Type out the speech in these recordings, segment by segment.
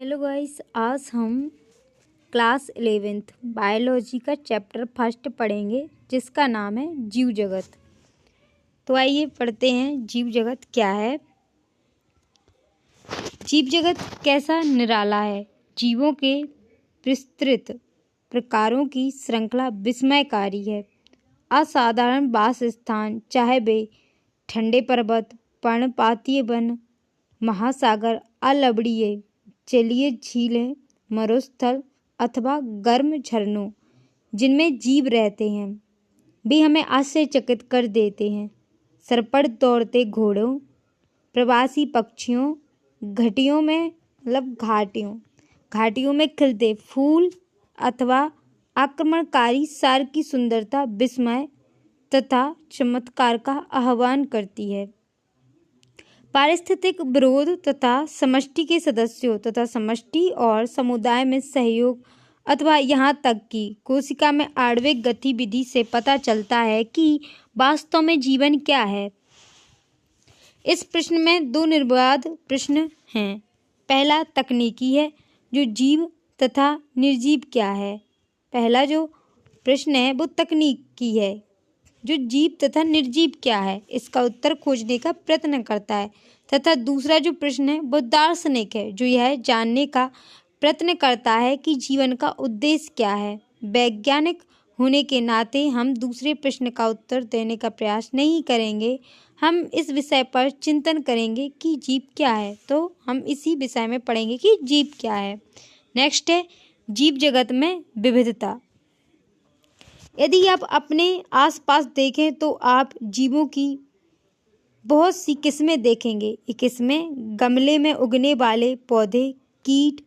Hello guys, आज हम class 11th biology का चैप्टर फर्स्ट पढ़ेंगे जिसका नाम है जीव जगत। तो आइए पढ़ते हैं जीव जगत क्या है। जीव जगत कैसा निराला है। जीवों के विस्तृत प्रकारों की श्रृंखला विस्मयकारी है। असाधारण वास स्थान, चाहे वे ठंडे पर्वत, पर्णपातीय वन, महासागर, अलवड़ीय जलीय झीलें, मरुस्थल अथवा गर्म झरनों जिनमें जीव रहते हैं, वे हमें आश्चर्यचकित कर देते हैं। सरपट दौड़ते घोड़ों, प्रवासी पक्षियों, घाटियों में खिलते फूल अथवा आक्रमणकारी सार की सुंदरता विस्मय तथा चमत्कार का आह्वान करती है। पारिस्थितिक विरोध तथा समष्टि के सदस्यों तथा समष्टि और समुदाय में सहयोग अथवा यहाँ तक कि कोशिका में आणविक गतिविधि से पता चलता है कि वास्तव में जीवन क्या है। इस प्रश्न में दो निर्विवाद प्रश्न हैं। पहला तकनीकी है, जो जीव तथा निर्जीव क्या है। पहला जो प्रश्न है वो तकनीकी है, जो जीव तथा निर्जीव क्या है, इसका उत्तर खोजने का प्रयत्न करता है। तथा दूसरा जो प्रश्न है वो दार्शनिक है, जो यह जानने का प्रयत्न करता है कि जीवन का उद्देश्य क्या है। वैज्ञानिक होने के नाते हम दूसरे प्रश्न का उत्तर देने का प्रयास नहीं करेंगे। हम इस विषय पर चिंतन करेंगे कि जीव क्या है, तो हम इसी विषय में पढ़ेंगे कि जीव क्या है। नेक्स्ट है जीव जगत में विविधता। यदि आप अपने आसपास देखें तो आप जीवों की बहुत सी किस्में देखेंगे। ये किस्में गमले में उगने वाले पौधे, कीट,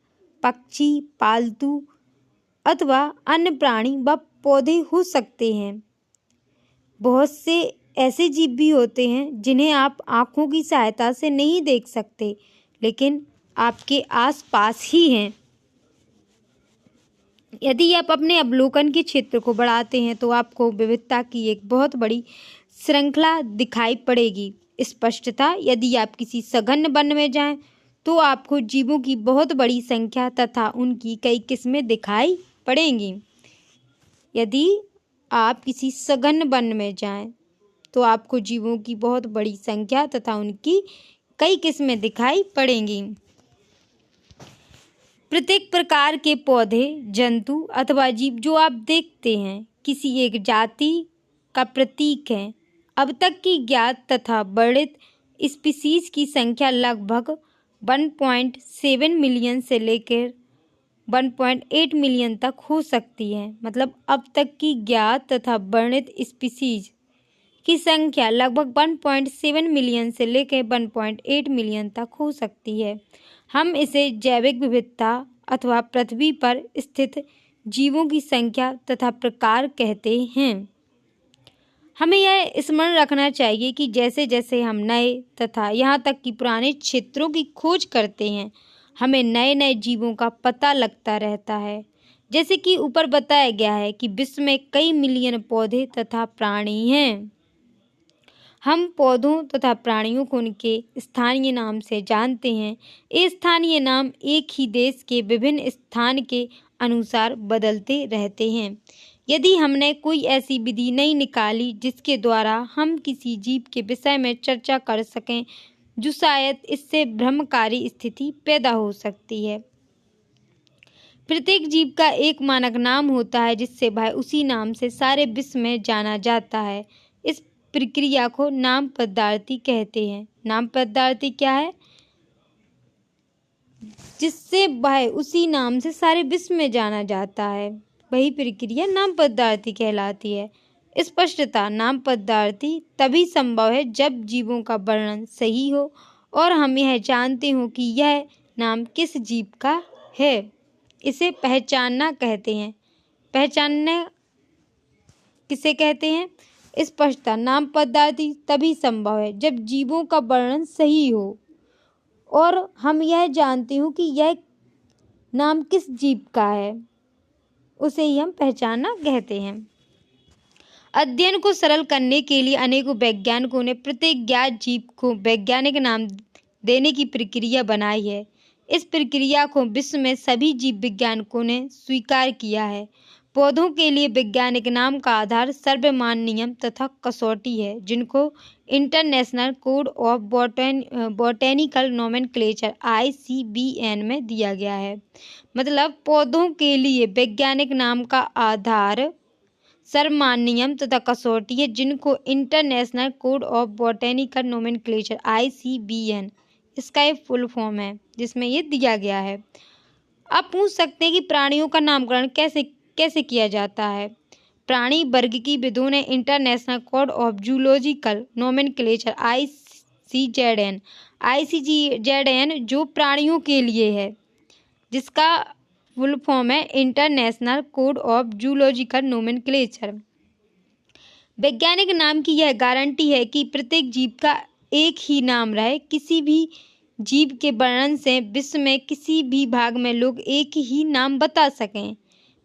पक्षी, पालतू अथवा अन्य प्राणी व पौधे हो सकते हैं। बहुत से ऐसे जीव भी होते हैं जिन्हें आप आँखों की सहायता से नहीं देख सकते, लेकिन आपके आसपास ही हैं। यदि आप अपने अवलोकन के क्षेत्र को बढ़ाते हैं तो आपको विविधता की एक बहुत बड़ी श्रृंखला दिखाई पड़ेगी। स्पष्टता, यदि आप किसी सघन वन में जाएं तो आपको जीवों की बहुत बड़ी संख्या तथा उनकी कई किस्में दिखाई पड़ेंगी। यदि आप किसी सघन वन में जाएं तो आपको जीवों की बहुत बड़ी संख्या तथा उनकी कई किस्में दिखाई पड़ेंगी। प्रत्येक प्रकार के पौधे, जंतु अथवा जीव जो आप देखते हैं किसी एक जाति का प्रतीक है। अब तक की ज्ञात तथा वर्णित स्पीसीज की संख्या लगभग 1.7 मिलियन से लेकर 1.8 मिलियन तक हो सकती है। मतलब अब तक की ज्ञात तथा वर्णित स्पीसीज की संख्या लगभग 1.7 मिलियन से लेकर 1.8 मिलियन तक हो सकती है। हम इसे जैविक विविधता अथवा पृथ्वी पर स्थित जीवों की संख्या तथा प्रकार कहते हैं। हमें यह स्मरण रखना चाहिए कि जैसे जैसे हम नए तथा यहाँ तक कि पुराने क्षेत्रों की खोज करते हैं, हमें नए नए जीवों का पता लगता रहता है। जैसे कि ऊपर बताया गया है कि विश्व में कई मिलियन पौधे तथा प्राणी हैं। हम पौधों तथा प्राणियों को उनके स्थानीय नाम से जानते हैं। ये स्थानीय नाम एक ही देश के विभिन्न स्थान के अनुसार बदलते रहते हैं। यदि हमने कोई ऐसी विधि नहीं निकाली जिसके द्वारा हम किसी जीव के विषय में चर्चा कर सकें, जो शायद इससे भ्रमकारी स्थिति पैदा हो सकती है। प्रत्येक जीव का एक मानक नाम होता है जिससे वह उसी नाम से सारे विश्व में जाना जाता है। इस प्रक्रिया को नाम पदार्थी कहते हैं। नाम पदार्थी क्या है? जिससे वह उसी नाम से सारे विश्व में जाना जाता है, वही प्रक्रिया नाम पदार्थी कहलाती है। स्पष्टता, नाम पदार्थी तभी संभव है जब जीवों का वर्णन सही हो और हम यह जानते हो कि यह नाम किस जीव का है। इसे पहचानना कहते हैं। पहचानना किसे कहते हैं? स्पष्टता, नाम पदार्थी तभी संभव है जब जीवों का वर्णन सही हो और हम यह जानते हो कि यह नाम किस जीव का है, उसे ही हम पहचानना कहते हैं। अध्ययन को सरल करने के लिए अनेकों वैज्ञानिकों ने प्रत्येक ज्ञात जीव को वैज्ञानिक नाम देने की प्रक्रिया बनाई है। इस प्रक्रिया को विश्व में सभी जीव वैज्ञानिकों ने स्वीकार किया है। पौधों के लिए वैज्ञानिक नाम का आधार सर्वमान्य नियम तथा कसौटी है, जिनको international code of botanical nomenclature ICBN में दिया गया है। मतलब पौधों के लिए वैज्ञानिक नाम का आधार सर्वमान्य नियम तथा कसौटी है, जिनको international code of botanical nomenclature ICBN इसका एक फुल फॉर्म है, जिसमें ये दिया गया है। अब पूछ सकते हैं कि प्राणियों का नामकरण कैसे किया जाता है। प्राणी वर्ग की विदों ने international code of zoological nomenclature ICZN जो प्राणियों के लिए है, जिसका फुल फॉर्म है international code of zoological nomenclature. वैज्ञानिक नाम की यह गारंटी है कि प्रत्येक जीव का एक ही नाम रहे। किसी भी जीव के वर्णन से विश्व में किसी भी भाग में लोग एक ही नाम बता सकें।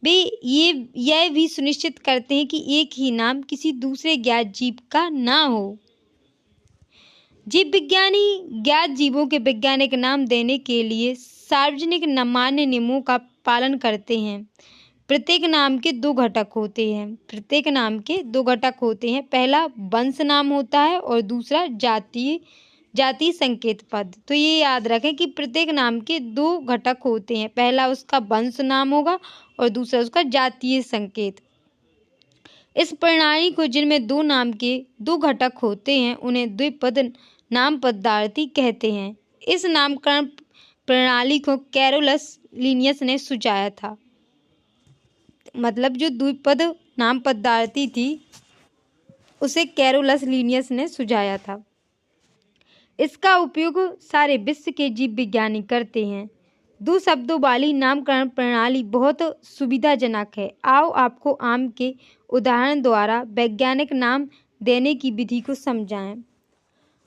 वे यह भी सुनिश्चित करते हैं कि एक ही नाम किसी दूसरे ज्ञात जीव का ना हो। जीव विज्ञानी ज्ञात जीवों के वैज्ञानिक नाम देने के लिए सार्वजनिक मान्य नियमों का पालन करते हैं। प्रत्येक नाम के दो घटक होते हैं। पहला वंश नाम होता है और दूसरा जातीय संकेत पद। तो ये याद रखें कि प्रत्येक नाम के दो घटक होते हैं। पहला उसका वंश नाम होगा और दूसरा उसका जातीय संकेत। इस प्रणाली को, जिनमें दो नाम के दो घटक होते हैं, उन्हें द्विपद नाम पदार्थी कहते हैं। इस नामकरण प्रणाली को कैरोलस लिनियस ने सुझाया था। मतलब जो द्विपद नाम पदार्थी थी, उसे कैरोलस लिनियस ने सुझाया था। इसका उपयोग सारे विश्व के जीव विज्ञानी करते हैं। दो शब्दों वाली नामकरण प्रणाली बहुत सुविधाजनक है। आओ आपको आम के उदाहरण द्वारा वैज्ञानिक नाम देने की विधि को समझाएं।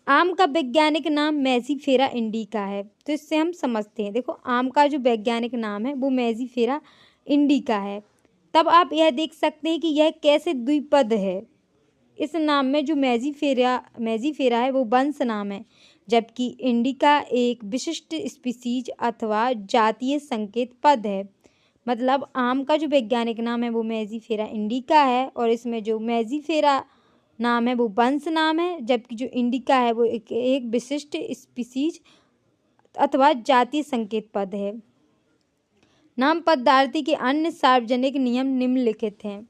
आम का वैज्ञानिक नाम मेजीफेरा इंडिका है। तो इससे हम समझते हैं। देखो, आम का जो वैज्ञानिक नाम है वो मेजीफेरा इंडिका है। तब आप यह देख सकते हैं कि यह कैसे द्विपद है। इस नाम में जो मेजीफेरा है वो वंश नाम है, जबकि इंडिका एक विशिष्ट स्पीसीज अथवा जातीय संकेत पद है। मतलब आम का जो वैज्ञानिक नाम है वो मेजीफेरा इंडिका है और इसमें जो मेजीफेरा नाम है वो वंश नाम है, जबकि जो इंडिका है वो एक विशिष्ट स्पीसीज अथवा जातीय संकेत पद है। नाम पदार्थी के अन्य सार्वजनिक नियम निम्नलिखित हैं।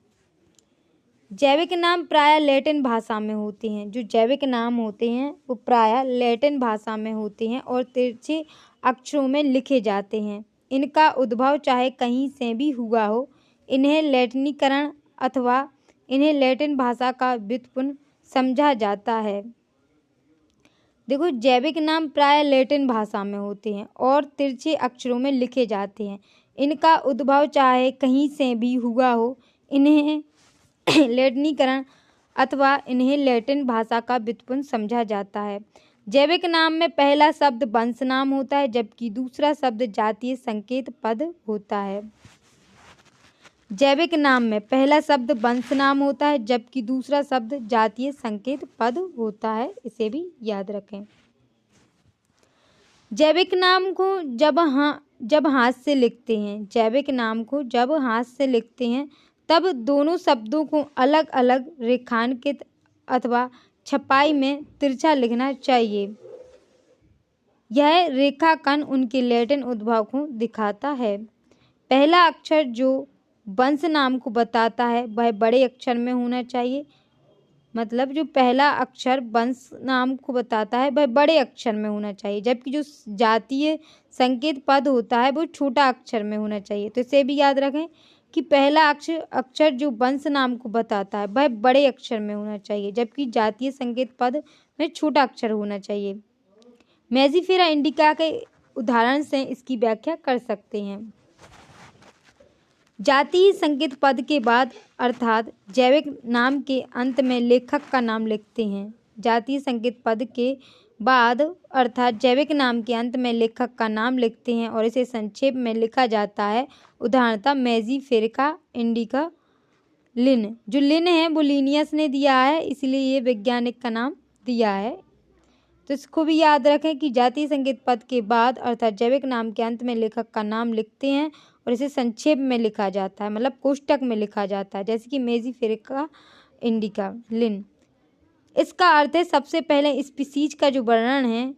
जैविक नाम प्रायः लैटिन भाषा में होते हैं। जो जैविक नाम होते हैं वो प्रायः लैटिन भाषा में होते हैं और तिरछे अक्षरों में लिखे जाते हैं। इनका उद्भव चाहे कहीं से भी हुआ हो, इन्हें लैटिनीकरण अथवा इन्हें लैटिन भाषा का व्युत्पन्न समझा जाता है। देखो, जैविक नाम प्रायः लैटिन भाषा में होते हैं और तिरछे अक्षरों में लिखे जाते हैं। इनका उद्भव चाहे कहीं से भी हुआ हो, इन्हें लैटिनीकरण अथवा इन्हें लैटिन भाषा का व्युत्पन्न समझा जाता है। जैविक नाम में पहला शब्द वंश नाम होता है, जबकि दूसरा शब्द जातीय संकेत पद होता है। जैविक नाम में पहला शब्द वंश नाम होता है, जबकि दूसरा शब्द जातीय संकेत पद होता है। इसे भी याद रखें। जैविक नाम को जब हाथ से लिखते हैं तब दोनों शब्दों को अलग अलग रेखांकित अथवा छपाई में तिरछा लिखना चाहिए। यह रेखांकन उनके लैटिन उद्भव को दिखाता है। पहला अक्षर जो वंश नाम को बताता है वह बड़े अक्षर में होना चाहिए। मतलब जो पहला अक्षर वंश नाम को बताता है वह बड़े अक्षर में होना चाहिए, जबकि जो जातीय संकेत पद होता है वो छोटा अक्षर में होना चाहिए। तो इसे भी याद रखें कि पहला अक्षर जो वंश नाम को बताता है वह बड़े अक्षर में होना चाहिए, जबकि जातीय संकेत पद में छोटा अक्षर होना चाहिए। मेजीफेरा इंडिका के उदाहरण से इसकी व्याख्या कर सकते हैं। जातीय संकेत पद के बाद अर्थात जैविक नाम के अंत में लेखक का नाम लिखते हैं। जातीय संकेत पद के बाद अर्थात जैविक नाम के अंत में लेखक का नाम लिखते हैं और इसे संक्षेप में लिखा जाता है। उदाहरणतः मेजीफेरा इंडिका लिन। जो लिन है वो लिनियस ने दिया है, इसलिए ये वैज्ञानिक का नाम दिया है। तो इसको भी याद रखें कि जातीय संकेत पद के बाद अर्थात जैविक नाम के अंत में लेखक का नाम लिखते हैं और इसे संक्षेप में लिखा जाता है, मतलब कोष्टक में लिखा जाता है, जैसे कि मेजिफेरा इंडिका लिन। इसका अर्थ है सबसे पहले स्पीसीज का जो वर्णन है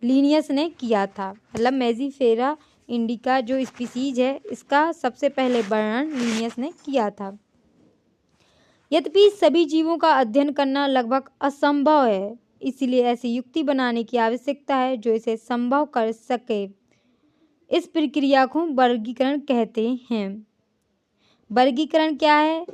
लिनियस ने किया था, मतलब मेजिफेरा इंडिका जो स्पीसीज है इसका सबसे पहले वर्णन लिनियस ने किया था। यद्यपि सभी जीवों का अध्ययन करना लगभग असंभव है, इसलिए ऐसी युक्ति बनाने की आवश्यकता है जो इसे संभव कर सके। इस प्रक्रिया को वर्गीकरण कहते हैं। वर्गीकरण क्या है?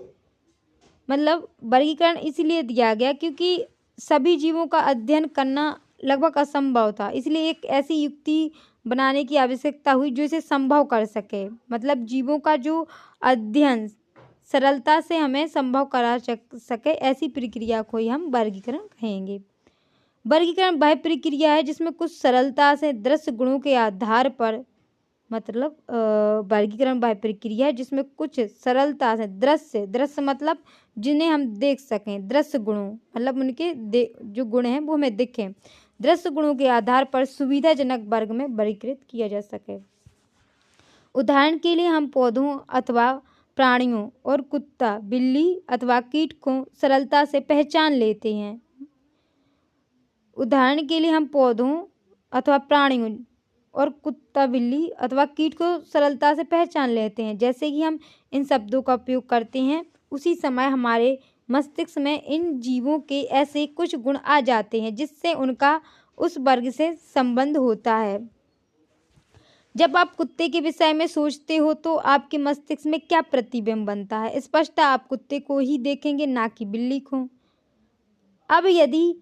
मतलब वर्गीकरण इसलिए दिया गया क्योंकि सभी जीवों का अध्ययन करना लगभग असंभव था, इसलिए एक ऐसी युक्ति बनाने की आवश्यकता हुई जो इसे संभव कर सके। मतलब जीवों का जो अध्ययन सरलता से हमें संभव करा सके, ऐसी प्रक्रिया को ही हम वर्गीकरण कहेंगे। वर्गीकरण वह प्रक्रिया है जिसमें कुछ सरलता से दृश्य गुणों के आधार पर, मतलब वर्गीकरण वह प्रक्रिया है जिसमें कुछ सरलता से दृश्य मतलब जिन्हें हम देख सकें, दृश्य गुणों मतलब उनके जो गुण हैं वो हमें दिखें, दृश्य गुणों के आधार पर सुविधाजनक वर्ग में वर्गीकृत किया जा सके। उदाहरण के लिए हम पौधों अथवा प्राणियों और कुत्ता, बिल्ली अथवा कीट को सरलता से पहचान लेते हैं। उदाहरण के लिए हम पौधों अथवा प्राणियों और कुत्ता, बिल्ली अथवा कीट को सरलता से पहचान लेते हैं। जैसे कि हम इन शब्दों का उपयोग करते हैं उसी समय हमारे मस्तिष्क में इन जीवों के ऐसे कुछ गुण आ जाते हैं जिससे उनका उस वर्ग से संबंध होता है। जब आप कुत्ते के विषय में सोचते हो तो आपके मस्तिष्क में क्या प्रतिबिंब बनता है? स्पष्ट आप कुत्ते को ही देखेंगे, ना कि बिल्ली को। अब यदि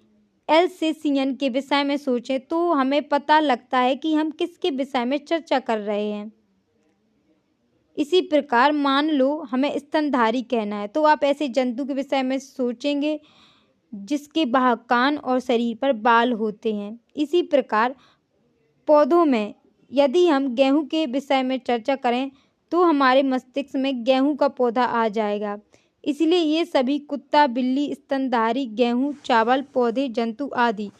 एल्सेशियन के विषय में सोचें तो हमें पता लगता है कि हम किसके विषय में चर्चा कर रहे हैं। इसी प्रकार मान लो हमें स्तनधारी कहना है तो आप ऐसे जंतु के विषय में सोचेंगे जिसके बाहर कान और शरीर पर बाल होते हैं। इसी प्रकार पौधों में यदि हम गेहूं के विषय में चर्चा करें तो हमारे मस्तिष्क में गेहूं का पौधा आ जाएगा। इसलिए ये सभी कुत्ता, बिल्ली, स्तनधारी, गेहूं, चावल, पौधे, जंतु आदि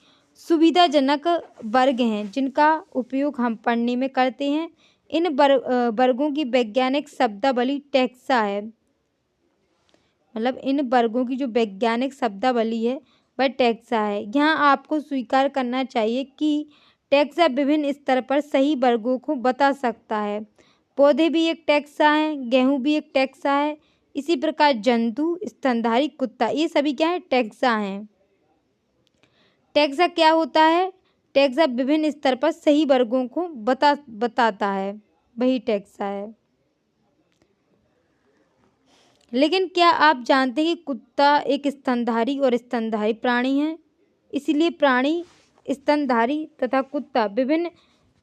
सुविधाजनक वर्ग हैं जिनका उपयोग हम पढ़ने में करते हैं। इन वर्गों की वैज्ञानिक शब्दावली टैक्सा है, मतलब इन वर्गों की जो वैज्ञानिक शब्दावली है वह टैक्सा है। यहाँ आपको स्वीकार करना चाहिए कि टैक्सा विभिन्न स्तर पर सही वर्गों को बता सकता है। पौधे भी एक टैक्सा है, गेहूं भी एक टैक्सा है, इसी प्रकार जंतु, स्तनधारी, कुत्ता, ये सभी क्या है? टैक्सा हैं। टैक्सा क्या होता है? टैक्सा विभिन्न स्तर पर सही वर्गों को बताता है, वही टैक्सा है। लेकिन क्या आप जानते हैं कि कुत्ता एक स्तनधारी और स्तनधारी प्राणी है? इसलिए प्राणी स्तनधारी तथा कुत्ता विभिन्न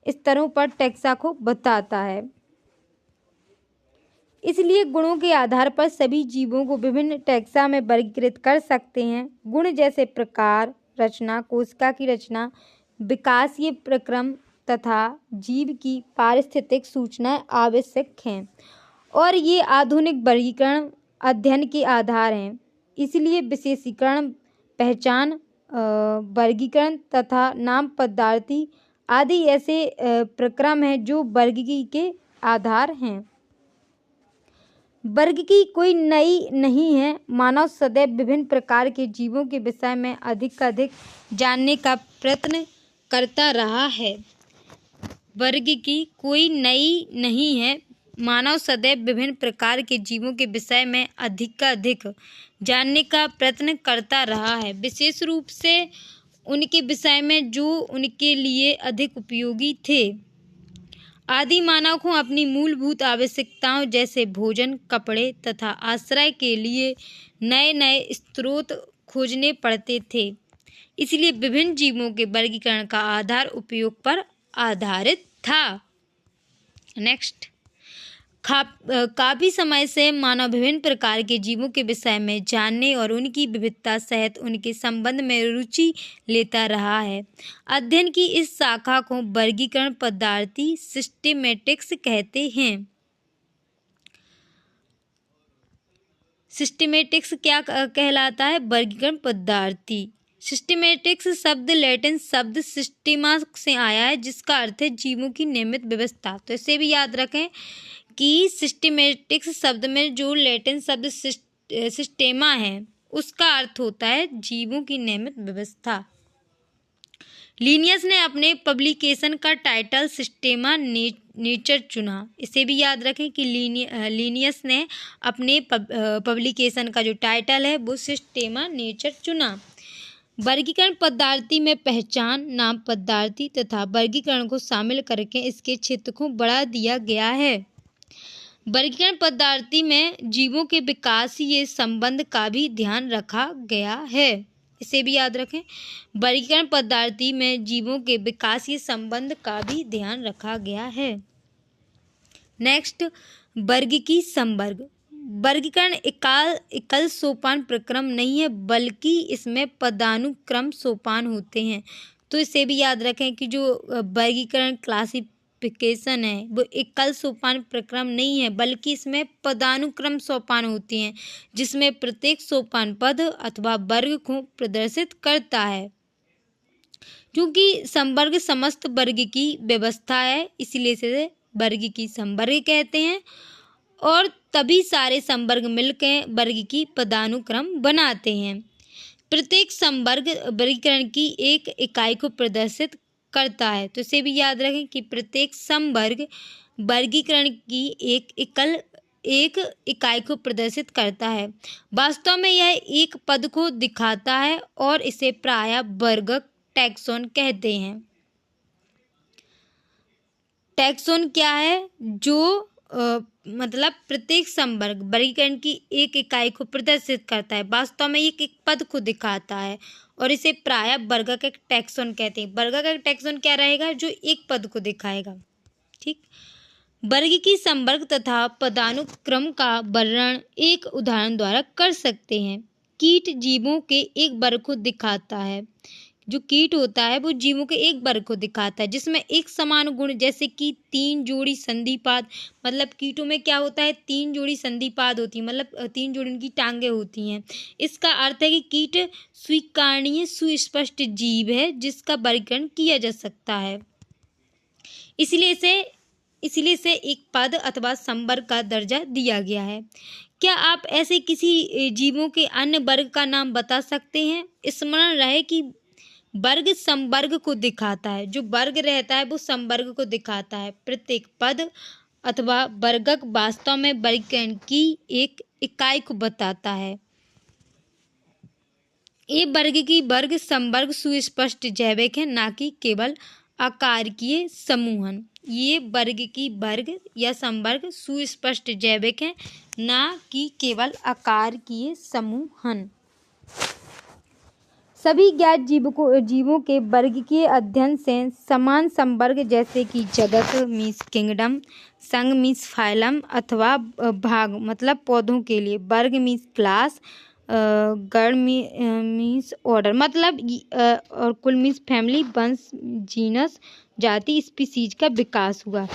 स्तरों पर टैक्सा को बताता है। इसलिए गुणों के आधार पर सभी जीवों को विभिन्न टैक्सा में वर्गीकृत कर सकते हैं। गुण जैसे प्रकार, रचना, कोशिका की रचना, विकासीय प्रक्रम तथा जीव की पारिस्थितिक सूचनाएं आवश्यक हैं और ये आधुनिक वर्गीकरण अध्ययन के आधार हैं। इसलिए विशेषीकरण, पहचान, वर्गीकरण तथा नाम पदार्थी आदि ऐसे प्रक्रम हैं जो वर्गीकरण के आधार हैं। वर्गीकरण कोई नई नहीं है। मानव सदैव विभिन्न प्रकार के जीवों के विषय में अधिक जानने का प्रयत्न करता रहा है। वर्गीकरण कोई नई नहीं है। मानव सदैव विभिन्न प्रकार के जीवों के विषय में अधिक जानने का प्रयत्न करता रहा है, विशेष रूप से उनके विषय में जो उनके लिए अधिक उपयोगी थे। आदि मानव को अपनी मूलभूत आवश्यकताओं जैसे भोजन, कपड़े तथा आश्रय के लिए नए स्रोत खोजने पड़ते थे। इसलिए विभिन्न जीवों के वर्गीकरण का आधार उपयोग पर आधारित था। नेक्स्ट, काफी समय से मानव विभिन्न प्रकार के जीवों के विषय में जानने और उनकी विविधता सहित उनके संबंध में रुचि लेता रहा है। अध्ययन की इस शाखा को वर्गीकरण पदार्थी सिस्टेमेटिक्स कहते हैं। सिस्टेमेटिक्स क्या कहलाता है? वर्गीकरण पदार्थी। सिस्टेमेटिक्स शब्द लैटिन शब्द सिस्टेमा से आया है, जिसका अर्थ है जीवों की नियमित व्यवस्था। तो इसे भी याद रखें कि सिस्टेमेटिक्स शब्द में जो लैटिन शब्द सिस्टेमा है उसका अर्थ होता है जीवों की नियमित व्यवस्था। लिनियस ने अपने पब्लिकेशन का टाइटल सिस्टेमा नेचर चुना। इसे भी याद रखें कि लिनियस ने अपने पब्लिकेशन का जो टाइटल है वो सिस्टेमा नेचर चुना। वर्गीकरण पदार्थी में पहचान, नाम पदार्थी तथा वर्गीकरण को शामिल करके इसके क्षेत्र को बढ़ा दिया गया है। वर्गीकरण पदार्थी में जीवों के विकासीय संबंध का भी ध्यान रखा गया है। इसे भी याद रखें, वर्गीकरण पदार्थी में जीवों के विकासीय संबंध का भी ध्यान रखा गया है। नेक्स्ट, वर्गीकी संवर्ग। वर्गीकरण एकल सोपान प्रक्रम नहीं है, बल्कि इसमें पदानुक्रम सोपान होते हैं। तो इसे भी याद रखें कि जो वर्गीकरण क्लासिफिकेशन है वो एकल सोपान प्रक्रम नहीं है, बल्कि इसमें पदानुक्रम सोपान होते हैं, जिसमें प्रत्येक सोपान पद अथवा वर्ग को प्रदर्शित करता है। क्योंकि संवर्ग समस्त वर्ग की व्यवस्था है, इसलिए इसे वर्ग की संवर्ग कहते हैं, और तभी सारे संवर्ग मिलकर वर्ग की पदानुक्रम बनाते हैं। प्रत्येक संवर्ग वर्गीकरण की एक इकाई को प्रदर्शित करता है। तो इसे भी याद रखें कि प्रत्येक संवर्ग वर्गीकरण की एक इकाई को प्रदर्शित करता है। वास्तव में यह एक पद को दिखाता है और इसे प्रायः वर्गक टैक्सोन कहते हैं। टैक्सोन क्या है? जो मतलब प्रत्येक संवर्ग वर्गीकरण की एक इकाई को प्रदर्शित करता है, वास्तव में एक पद को दिखाता है और इसे प्रायः वर्गक एक टैक्सोन कहते हैं। वर्गक एक टैक्सोन क्या रहेगा? जो एक पद को दिखाएगा। ठीक, वर्ग की संवर्ग तथा पदानुक्रम का वर्णन एक उदाहरण द्वारा कर सकते हैं। कीट जीवों के एक वर्ग को दिखाता है। जो कीट होता है वो जीवों के एक वर्ग को दिखाता है, जिसमें एक समान गुण, जैसे कि 3 जोड़ी संधिपाद। मतलब कीटों में क्या होता है? 3 जोड़ी संधिपाद होती है, मतलब 3 जोड़ी उनकी टांगें होती हैं। इसका अर्थ है कि कीट स्वीकरणीय सुस्पष्ट जीव है, जिसका वर्गीकरण किया जा सकता है। इसलिए इसे एक पद अथवा संवर्ग का दर्जा दिया गया है। क्या आप ऐसे किसी जीवों के अन्य वर्ग का नाम बता सकते हैं? स्मरण रहे कि वर्ग संवर्ग को दिखाता है। जो वर्ग रहता है वो संवर्ग को दिखाता है। प्रत्येक पद अथवा वर्गक वास्तव में वर्गीकरण की एक इकाई को बताता है। ये वर्ग की वर्ग संवर्ग सुस्पष्ट जैविक है, ना कि केवल आकारकीय समूहन। ये वर्ग की वर्ग या संवर्ग सुस्पष्ट जैविक है, ना कि केवल आकारकीय समूहन। सभी ज्ञात जीवों के वर्गीकीय अध्ययन से समान संवर्ग, जैसे कि जगत मीन्स किंगडम, संघ मीन्स फाइलम अथवा भाग मतलब पौधों के लिए, वर्ग मीन्स क्लास, गण मीन्स ऑर्डर मतलब और कुल मीन्स फैमिली, वंश जीनस जाति स्पीसीज का विकास हुआ।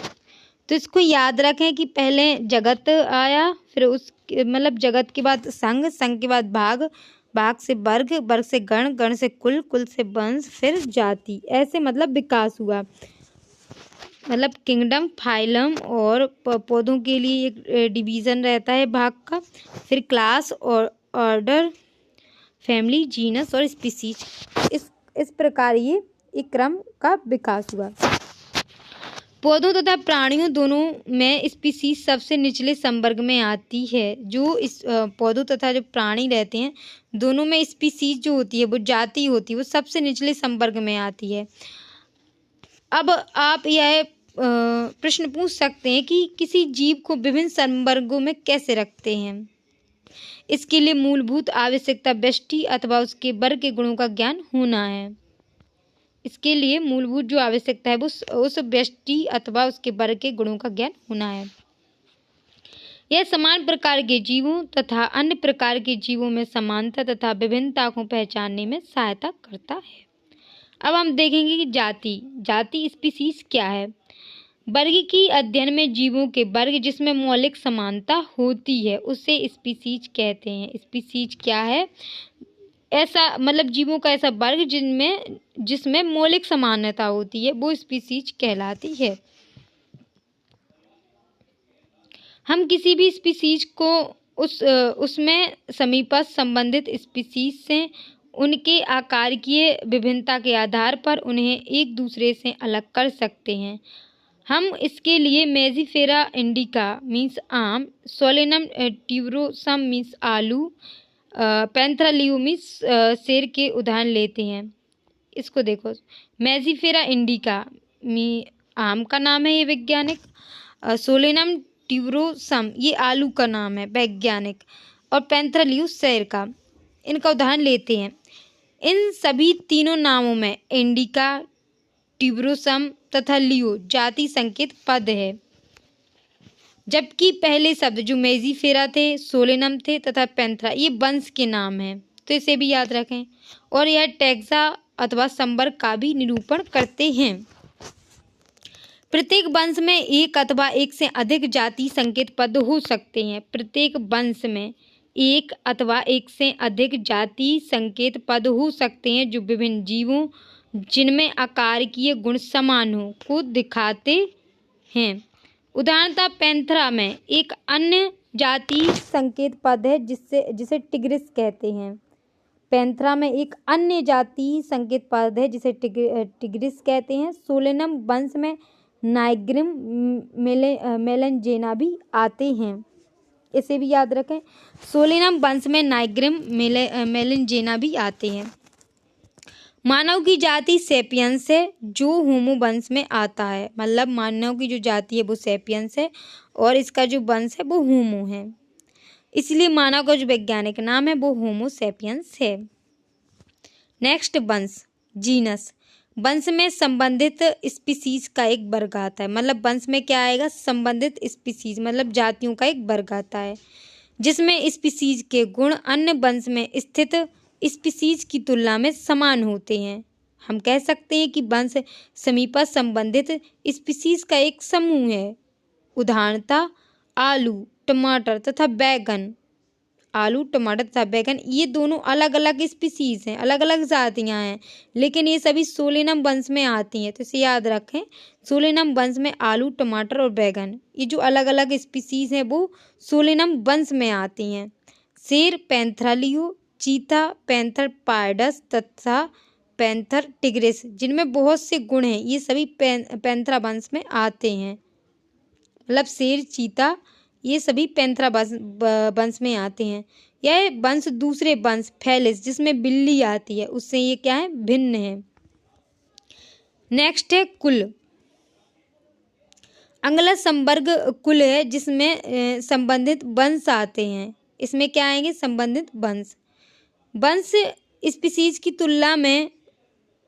तो इसको याद रखें कि पहले जगत आया, फिर उस मतलब जगत के बाद संघ, संघ के बाद भाग, भाग से वर्ग, वर्ग से गण, गण से कुल, कुल से वंश, फिर जाति। ऐसे मतलब विकास हुआ। मतलब किंगडम, फाइलम और पौधों के लिए एक डिवीज़न रहता है भाग का, फिर क्लास और ऑर्डर, फैमिली, जीनस और स्पीसीज। इस प्रकार ये एक क्रम का विकास हुआ। पौधों तथा प्राणियों दोनों में स्पीसीज सबसे निचले संवर्ग में आती है। जो इस पौधों तथा जो प्राणी रहते हैं दोनों में स्पीसीज जो होती है वो जाति होती है, वो सबसे निचले संवर्ग में आती है। अब आप यह प्रश्न पूछ सकते हैं कि किसी जीव को विभिन्न संवर्गों में कैसे रखते हैं। इसके लिए मूलभूत आवश्यकता व्यष्टि अथवा उसके वर्ग के गुणों का ज्ञान होना है। इसके लिए मूलभूत जो आवश्यकता है वो उस व्यष्टि अथवा उसके वर्ग के गुणों का ज्ञान होना है। यह समान प्रकार के जीवों तथा अन्य प्रकार के जीवों में समानता तथा विभिन्नता को पहचानने में सहायता करता है। अब हम देखेंगे कि जाति स्पीसीज क्या है। वर्ग की अध्ययन में जीवों के वर्ग जिसमें मौलिक समानता होती है उसे स्पीसीज कहते हैं। स्पीसीज क्या है? ऐसा मतलब जीवों का ऐसा वर्ग जिसमें मौलिक समानता होती है वो स्पीसीज कहलाती है। हम किसी भी स्पीसीज को उसमें समीपस्थ संबंधित स्पीसीज से उनके आकारीय विभिन्नता के आधार पर उन्हें एक दूसरे से अलग कर सकते हैं। हम इसके लिए मेजिफेरा इंडिका मीन्स आम, सोलेनम ट्यूबरोसम मीन्स आलू, पैंथरा लियो मीन्स शेर के उदाहरण लेते हैं। इसको देखो, मेजिफेरा इंडिका आम का नाम है ये वैज्ञानिक, सोलेनम ट्यूबरोसम ये आलू का नाम है वैज्ञानिक, और पैंथरा लियो शेर का। इनका उदाहरण लेते हैं। इन सभी तीनों नामों में इंडिका, ट्यूबरोसम तथा लियो जाति संकेत पद है, जबकि पहले शब्द जो मेजिफेरा थे, सोलेनम थे तथा पैंथरा ये वंश के नाम हैं, तो इसे भी याद रखें। और यह टैक्सा अथवा संवर्ग का भी निरूपण करते हैं। प्रत्येक वंश में एक अथवा एक से अधिक जाति संकेत पद हो सकते हैं। प्रत्येक वंश में एक अथवा एक से अधिक जाति संकेत पद हो सकते हैं जो विभिन्न जीवों जिनमें आकारीय गुण समान हो को दिखाते हैं। उदाहरणतः पैंथरा में एक अन्य जाति संकेत पद है जिसे टिग्रिस कहते हैं। पैंथरा में एक अन्य जाति संकेत पद है जिसे टिग्रिस कहते हैं। सोलेनम वंश में नाइग्रिम मेलनजेना भी आते हैं, इसे भी याद रखें। सोलेनम वंश में नाइग्रिम मेलनजेना भी आते हैं। मानव की जाति सेपियंस है जो होमो वंश में आता है, मतलब मानव की जो जाति है वो सेपियंस है और इसका जो वंश है वो होमो है, इसलिए मानव का जो वैज्ञानिक नाम है वो होमो सेपियंस है। नेक्स्ट वंश, जीनस। वंश में संबंधित स्पीसीज का एक वर्ग आता है, मतलब वंश में क्या आएगा, संबंधित स्पीसीज मतलब जातियों का एक वर्ग आता है जिसमें स्पीसीज के गुण अन्य वंश में स्थित स्पीसीज की तुलना में समान होते हैं। हम कह सकते हैं कि वंश समीपस्थ संबंधित स्पीसीज का एक समूह है। उदाहरणतः आलू, टमाटर तथा बैगन। आलू, टमाटर तथा बैगन ये दोनों अलग अलग स्पीसीज हैं, अलग अलग जातियां हैं, लेकिन ये सभी सोलेनम वंश में आती हैं, तो इसे याद रखें। सोलेनम वंश में आलू, टमाटर और बैगन ये जो अलग अलग स्पीसीज हैं वो सोलेनम वंश में आती हैं। शेर पैंथरा लियो, चीता पैंथर पायडस तथा पैंथर टिग्रिस जिनमें बहुत से गुण हैं ये सभी पैंथरा वंश में आते हैं, मतलब शेर, चीता ये सभी पैंथरा वंश में आते हैं। यह वंश दूसरे वंश फेलिस जिसमें बिल्ली आती है उससे ये क्या है, भिन्न है। नेक्स्ट है कुल। अगला संवर्ग कुल है जिसमें संबंधित वंश आते हैं। इसमें क्या आएंगे, संबंधित वंश। वंश स्पीसीज की तुलना में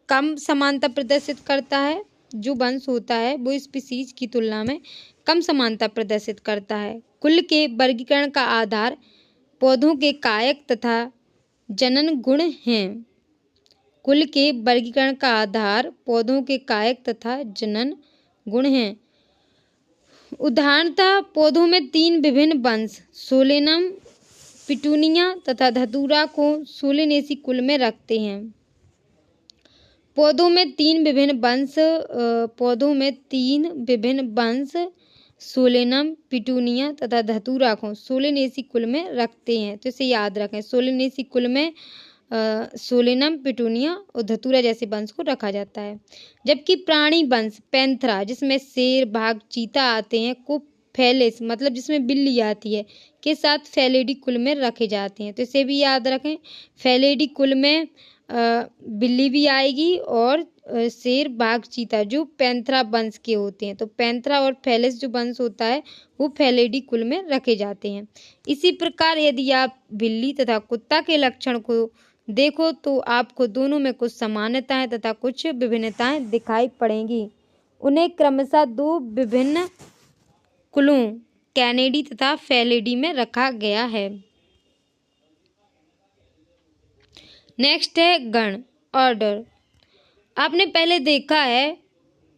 कम समानता प्रदर्शित करता है। जो वंश होता है वो स्पीसीज की तुलना में कम समानता प्रदर्शित करता है। कुल के वर्गीकरण का आधार पौधों के कायक तथा जनन गुण हैं। कुल के वर्गीकरण का आधार पौधों के कायक तथा जनन गुण हैं। उदाहरणतः पौधों में 3 विभिन्न वंश सोलेनम, पिटूनिया तथा धतूरा को सोलेनेसी कुल में रखते हैं। पौधों में 3 विभिन्न वंश सोलेनम, पिटूनिया तथा धतूरा को सोलेनेसी कुल में रखते हैं, तो इसे याद रखें। सोलेनेसी कुल में सोलेनम, पिटूनिया और धतूरा जैसे वंश को रखा जाता है। जबकि प्राणी वंश पैंथरा जिसमें शेर, बाघ, चीता आते हैं को फेलिस मतलब जिसमें बिल्ली आती है के साथ फेलिडी कुल में रखे जाते हैं, तो इसे भी याद रखें। फेलिडी कुल में बिल्ली भी आएगी और शेर, बाघ, चीता जो पैंथरा वंश के होते हैं, तो पैंथरा और फेलिस जो वंश होता है वो फेलिडी कुल में रखे जाते हैं। इसी प्रकार यदि आप बिल्ली तथा कुत्ता के लक्षण को देखो तो आपको दोनों में कुछ समानताएं तथा कुछ विभिन्नताएं दिखाई पड़ेंगी। उन्हें क्रमशः 2 विभिन्न कुलों कैनेडी तथा फेलिडी में रखा गया है। नेक्स्ट है गण, ऑर्डर। आपने पहले देखा है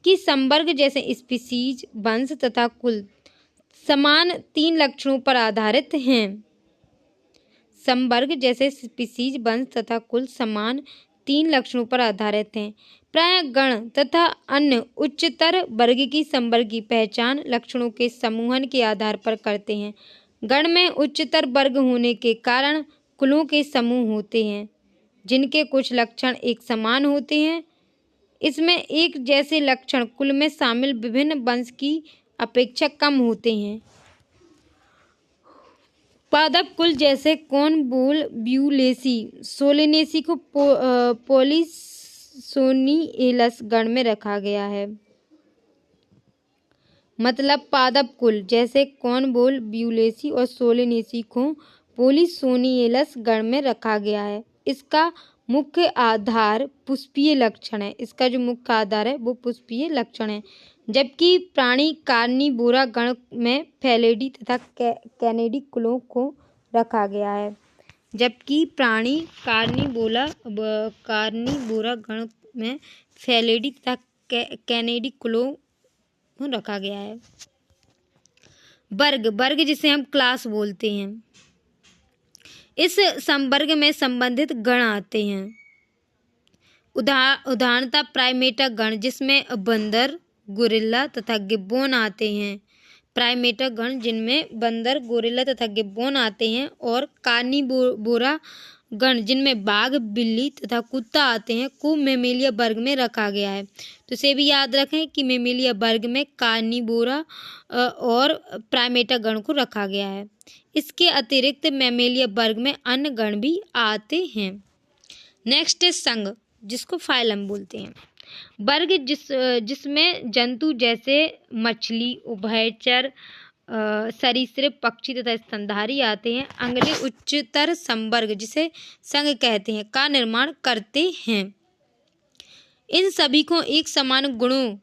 कि संवर्ग जैसे स्पीसीज, वंश तथा कुल समान 3 लक्षणों पर आधारित हैं। संवर्ग जैसे स्पीसीज, वंश तथा कुल समान 3 लक्षणों पर आधारित हैं। प्राय गण तथा अन्य उच्चतर वर्गीय संवर्ग की पहचान लक्षणों के समूहन के आधार पर करते हैं। गण में उच्चतर वर्ग होने के कारण कुलों के समूह होते हैं जिनके कुछ लक्षण एक समान होते हैं। इसमें एक जैसे लक्षण कुल में शामिल विभिन्न वंश की अपेक्षा कम होते हैं। पादप कुल जैसे कॉर्नवोल, ब्यूलेसी, सोलेनेसी को पॉलीसोनिएलस गण में रखा गया है। मतलब पादप कुल जैसे कॉर्नवोल, ब्यूलेसी और सोलेनेसी को पॉलीसोनिएलस गण में रखा गया है। इसका मुख्य आधार पुष्पीय लक्षण है। इसका जो मुख्य आधार है वो पुष्पीय लक्षण है। जबकि प्राणी कार्निवोरा गण में फेलिडी तथा कैनिडी कुलों को रखा गया है। जबकि प्राणी कार्निवोरा गण में फेलिडी तथा कैनिडी कुलों को रखा गया है। वर्ग जिसे हम क्लास बोलते हैं, इस संवर्ग में संबंधित गण आते हैं। उदाहरणतः प्राइमेटा गण जिसमें बंदर, गोरिल्ला तथा गिब्बॉन आते हैं। प्राइमेटा गण जिनमें बंदर, गोरिल्ला तथा गिब्बॉन आते हैं और कार्निवोरा गण जिनमें बाघ, बिल्ली तथा कुत्ता आते हैं को मेमेलिया वर्ग में रखा गया है। तो इसे भी याद रखें कि मेमेलिया वर्ग में कार्निवोरा और प्राइमेटा गण को रखा गया है। इसके अतिरिक्त मेमेलिया वर्ग में अन्य गण भी आते हैं। नेक्स्ट है संघ, जिसको फाइलम बोलते हैं। वर्ग जिसमें जंतु जैसे मछली, उभयचर, सरीसृप, पक्षी तथा स्तनधारी आते हैं। अगले उच्चतर संवर्ग जिसे संघ कहते हैं का निर्माण करते हैं। इन सभी को एक समान गुणों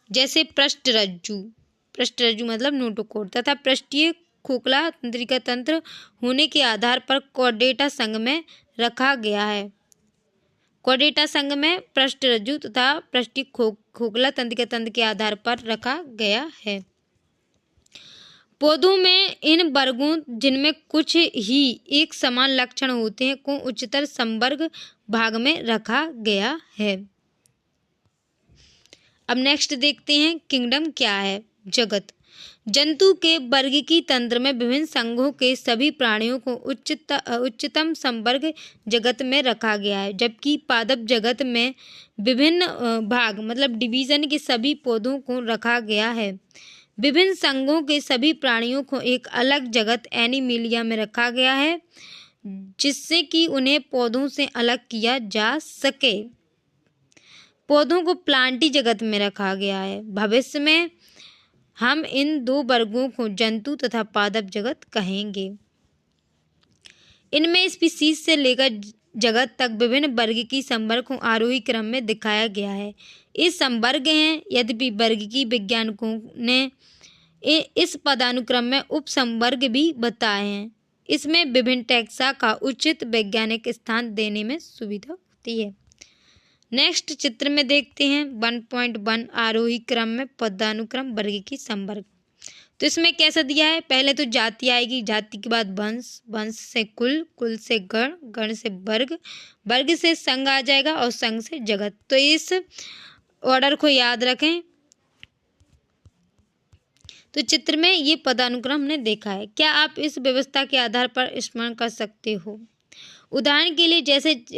जैसे पृष्ठरज्जु मतलब नोटोकोर तथा पृष्ठीय खोखला तंत्रिका तंत्र होने के आधार पर कॉर्डेटा संघ में रखा गया है। कॉर्डेटा संघ में पृष्ठरज्जु तथा पृष्ठीय खोखला तंत्रिका तंत्र के आधार पर रखा गया है। पौधों में इन वर्गों जिनमें कुछ ही एक समान लक्षण होते हैं को उच्चतर संवर्ग भाग में रखा गया है। अब नेक्स्ट देखते हैं किंगडम क्या है। जगत, जंतु के वर्गीय तंत्र में विभिन्न संघों के सभी प्राणियों को उच्चतम संवर्ग जगत में रखा गया है। जबकि पादप जगत में विभिन्न भाग मतलब डिवीजन के सभी पौधों को रखा गया है। विभिन्न संघों के सभी प्राणियों को एक अलग जगत एनिमेलिया में रखा गया है जिससे कि उन्हें पौधों से अलग किया जा सके। पौधों को प्लांटी जगत में रखा गया है। भविष्य में हम इन दो वर्गों को जंतु तथा पादप जगत कहेंगे। इनमें स्पीसीज से लेकर जगत तक विभिन्न वर्गीय संवर्ग को आरोही क्रम में दिखाया गया है। इस संवर्ग हैं, यद्यपि वर्गीय वैज्ञानिकों ने इस पदानुक्रम में उपसंवर्ग भी बताए हैं। इसमें विभिन्न टैक्सा का उचित वैज्ञानिक स्थान देने में सुविधा होती है। नेक्स्ट चित्र में देखते हैं 1.1 आरोही क्रम में पदानुक्रम वर्गीय संवर्ग। तो इसमें कैसा दिया है, पहले तो जाति आएगी, जाति के बाद वंश, वंश से कुल, कुल से गण, गण से वर्ग, वर्ग से संघ आ जाएगा और संघ से जगत। तो इस ऑर्डर को याद रखें। तो चित्र में ये पदानुक्रम हमने देखा है। क्या आप इस व्यवस्था के आधार पर स्मरण कर सकते हो? उदाहरण के लिए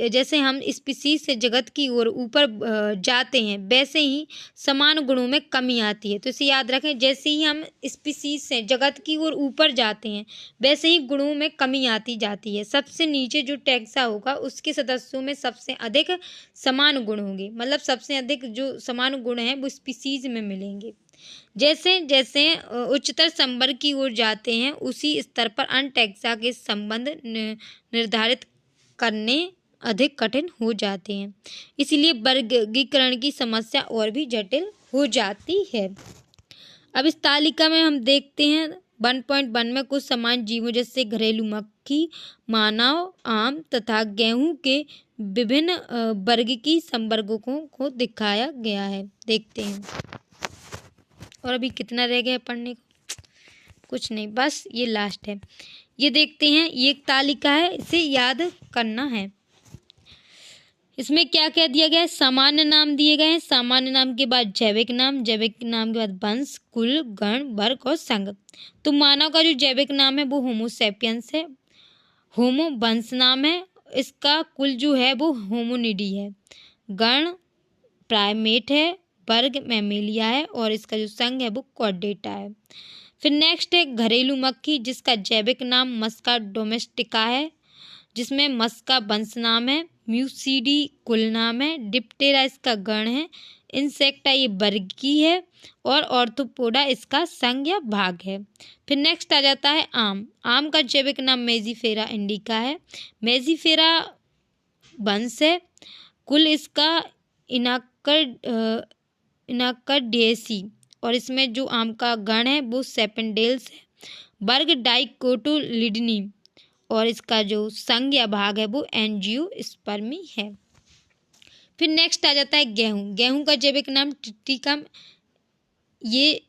जैसे हम स्पीसीज से जगत की ओर ऊपर जाते हैं वैसे ही समान गुणों में कमी आती है। तो इसे याद रखें, जैसे ही हम स्पीसीज से जगत की ओर ऊपर जाते हैं वैसे ही गुणों में कमी आती जाती है। सबसे नीचे जो टैक्सा होगा उसके सदस्यों में सबसे अधिक समान गुण होंगे, मतलब सबसे अधिक जो समान गुण हैं वो स्पीसीज में मिलेंगे। जैसे जैसे उच्चतर संवर्ग की ओर जाते हैं उसी स्तर पर अन्य टैक्सा के संबंध निर्धारित करने अधिक कठिन हो जाते हैं। इसलिए वर्गीकरण की समस्या और भी जटिल हो जाती है। अब इस तालिका में हम देखते हैं 1.1 में कुछ समान जीवों जैसे घरेलू मक्खी, मानव, आम तथा गेहूं के विभिन्न वर्गीय संवर्गों को दिखाया गया है। देखते हैं। और अभी कितना रह गया पढ़ने को? कुछ नहीं, बस ये लास्ट है। ये देखते हैं, ये एक तालिका है, इसे याद करना है। इसमें क्या क्या दिया गया है? सामान्य नाम दिए गए हैं, सामान्य नाम के बाद जैविक नाम, जैविक नाम के बाद वंश, कुल, गण, वर्ग और संघ। तो मानव का जो जैविक नाम है वो होमो सैपियंस है, होमो वंश नाम है, इसका कुल जो है वो होमोनिडी है, गण प्राइमेट है, वर्ग मैमेलिया है और इसका जो संघ है वो कॉर्डेटा है। फिर नेक्स्ट है घरेलू मक्खी, जिसका जैविक नाम मस्का डोमेस्टिका है, जिसमें मस्का वंश नाम है, म्यूसीडी कुल नाम है, डिप्टेरा इसका गण है, इंसेक्टा ये वर्गीय है और ऑर्थोपोडा इसका संघ या भाग है। फिर नेक्स्ट आ जाता है आम। आम का जैविक नाम मेजीफेरा इंडिका है, मेजीफेरा वंश है, कुल इसका इनाकर्डियेसी और इसमें जो आम का गण है वो सेपेंडेल्स है, वर्ग डाइकोटोलिडनी और इसका जो संघ या भाग है वो एंजियोस्पर्मी है। फिर नेक्स्ट आ जाता है गेहूं। गेहूं का जैविक नाम ट्रिटिकम ये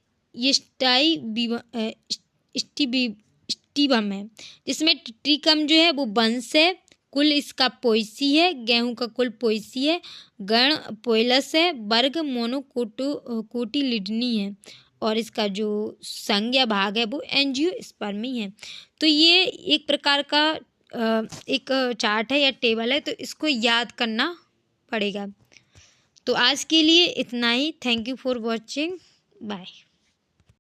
स्टिबम है, जिसमें ट्रिटिकम जो है वो वंश है, कुल इसका पोएसी है, गेहूं का कुल पोएसी है, गण पोएलस है, वर्ग मोनोकोटिलिडनी है और इसका जो संघ या भाग है वो एंजियोस्पर्मी है। तो ये एक प्रकार का एक चार्ट है या टेबल है, तो इसको याद करना पड़ेगा। तो आज के लिए इतना ही। Thank you for watching, bye.